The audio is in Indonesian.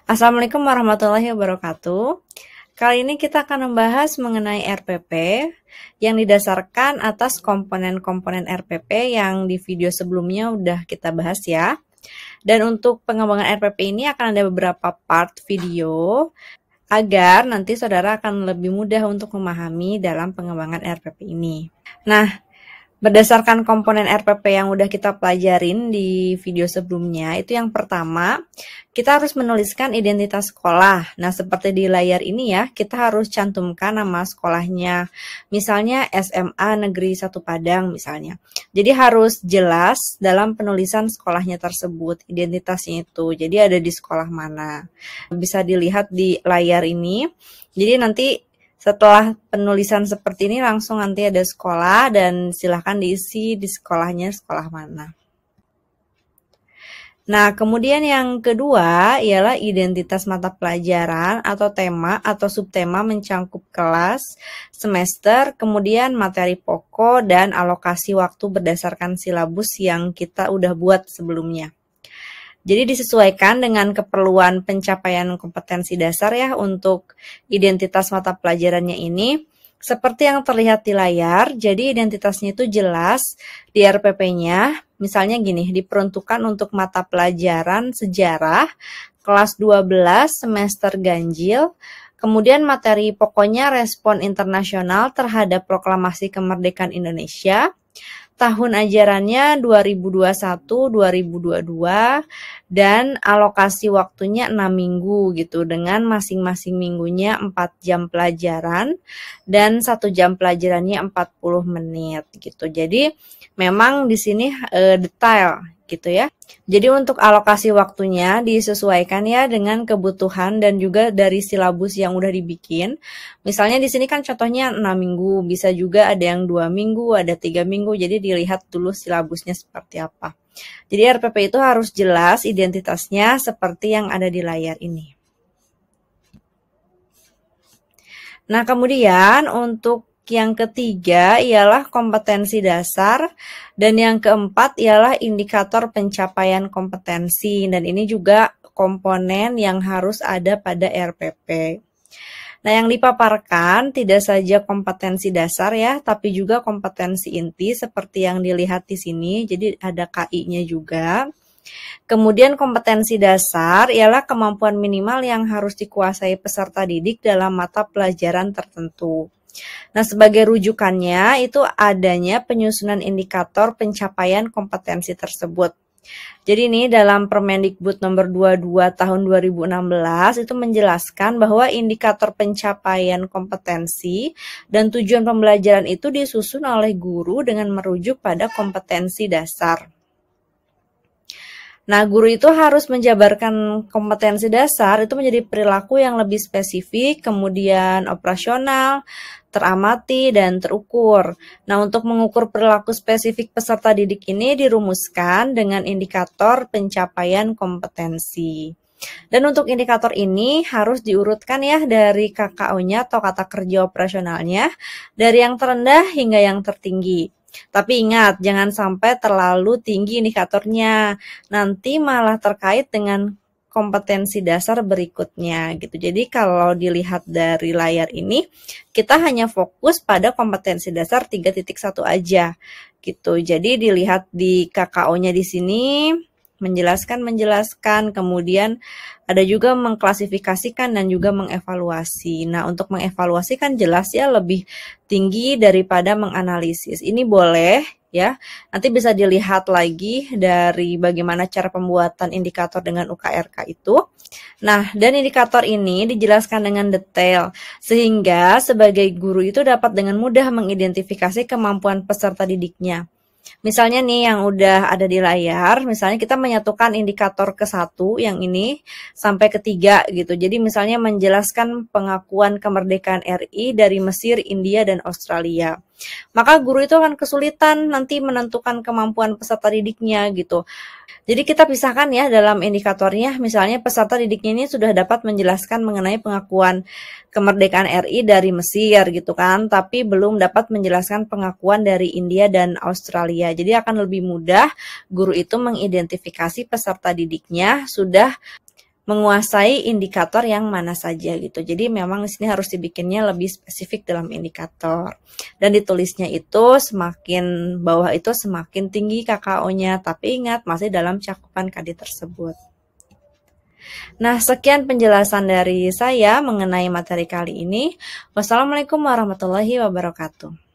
Assalamualaikum warahmatullahi wabarakatuh. Kali ini kita akan membahas mengenai RPP yang didasarkan atas komponen-komponen RPP yang di video sebelumnya udah kita bahas ya. Dan untuk pengembangan RPP ini akan ada beberapa part video agar nanti saudara akan lebih mudah untuk memahami dalam pengembangan RPP ini. Nah, berdasarkan komponen RPP yang udah kita pelajarin di video sebelumnya, itu yang pertama, kita harus menuliskan identitas sekolah. Nah, seperti di layar ini ya, kita harus cantumkan nama sekolahnya. Misalnya SMA Negeri 1 Padang misalnya. Jadi harus jelas dalam penulisan sekolahnya tersebut, identitasnya itu. Jadi ada di sekolah mana. Bisa dilihat di layar ini. Jadi nanti setelah penulisan seperti ini langsung nanti ada sekolah dan silahkan diisi di sekolahnya sekolah mana. Nah, kemudian yang kedua ialah identitas mata pelajaran atau tema atau subtema mencangkup kelas, semester, kemudian materi pokok dan alokasi waktu berdasarkan silabus yang kita udah buat sebelumnya. Jadi disesuaikan dengan keperluan pencapaian kompetensi dasar ya untuk identitas mata pelajarannya ini. Seperti yang terlihat di layar, jadi identitasnya itu jelas di RPP-nya. Misalnya gini, diperuntukkan untuk mata pelajaran sejarah, kelas 12, semester ganjil. Kemudian materi pokoknya respon internasional terhadap proklamasi kemerdekaan Indonesia. Tahun ajarannya 2021-2022 dan alokasi waktunya 6 minggu gitu dengan masing-masing minggunya 4 jam pelajaran dan 1 jam pelajarannya 40 menit gitu. Jadi memang di sini detail gitu ya. Jadi untuk alokasi waktunya disesuaikan ya dengan kebutuhan dan juga dari silabus yang udah dibikin. Misalnya di sini kan contohnya 6 minggu, bisa juga ada yang 2 minggu, ada 3 minggu, jadi dilihat dulu silabusnya seperti apa. Jadi RPP itu harus jelas identitasnya seperti yang ada di layar ini. Nah, kemudian untuk yang ketiga ialah kompetensi dasar dan yang keempat ialah indikator pencapaian kompetensi dan ini juga komponen yang harus ada pada RPP. Nah, yang dipaparkan tidak saja kompetensi dasar ya, tapi juga kompetensi inti seperti yang dilihat di sini. Jadi ada KI-nya juga. Kemudian kompetensi dasar ialah kemampuan minimal yang harus dikuasai peserta didik dalam mata pelajaran tertentu. Nah, sebagai rujukannya itu adanya penyusunan indikator pencapaian kompetensi tersebut. Jadi ini dalam Permendikbud nomor 22 tahun 2016 itu menjelaskan bahwa indikator pencapaian kompetensi dan tujuan pembelajaran itu disusun oleh guru dengan merujuk pada kompetensi dasar. Nah, guru itu harus menjabarkan kompetensi dasar itu menjadi perilaku yang lebih spesifik, kemudian operasional, teramati, dan terukur. Nah, untuk mengukur perilaku spesifik peserta didik ini dirumuskan dengan indikator pencapaian kompetensi. Dan untuk indikator ini harus diurutkan ya dari KKO-nya atau kata kerja operasionalnya, dari yang terendah hingga yang tertinggi. Tapi ingat, jangan sampai terlalu tinggi indikatornya. Nanti malah terkait dengan kompetensi dasar berikutnya gitu. Jadi kalau dilihat dari layar ini, kita hanya fokus pada kompetensi dasar 3.1 aja gitu. Jadi dilihat di KKO-nya di sini menjelaskan, kemudian ada juga mengklasifikasikan dan juga mengevaluasi. Nah, untuk mengevaluasi kan jelas ya lebih tinggi daripada menganalisis. Ini boleh ya, nanti bisa dilihat lagi dari bagaimana cara pembuatan indikator dengan UKRK itu. Nah, dan indikator ini dijelaskan dengan detail, sehingga sebagai guru itu dapat dengan mudah mengidentifikasi kemampuan peserta didiknya. Misalnya nih yang udah ada di layar, misalnya kita menyatukan indikator ke-1 yang ini sampai ke-3 gitu. Jadi misalnya menjelaskan pengakuan kemerdekaan RI dari Mesir, India, dan Australia. Maka guru itu akan kesulitan nanti menentukan kemampuan peserta didiknya gitu. Jadi kita pisahkan ya dalam indikatornya, misalnya peserta didiknya ini sudah dapat menjelaskan mengenai pengakuan kemerdekaan RI dari Mesir gitu kan, tapi belum dapat menjelaskan pengakuan dari India dan Australia. Jadi akan lebih mudah guru itu mengidentifikasi peserta didiknya sudah menguasai indikator yang mana saja gitu. Jadi memang di sini harus dibikinnya lebih spesifik dalam indikator. Dan ditulisnya itu semakin bawah itu semakin tinggi KKO-nya, tapi ingat masih dalam cakupan KD tersebut. Nah, sekian penjelasan dari saya mengenai materi kali ini. Wassalamualaikum warahmatullahi wabarakatuh.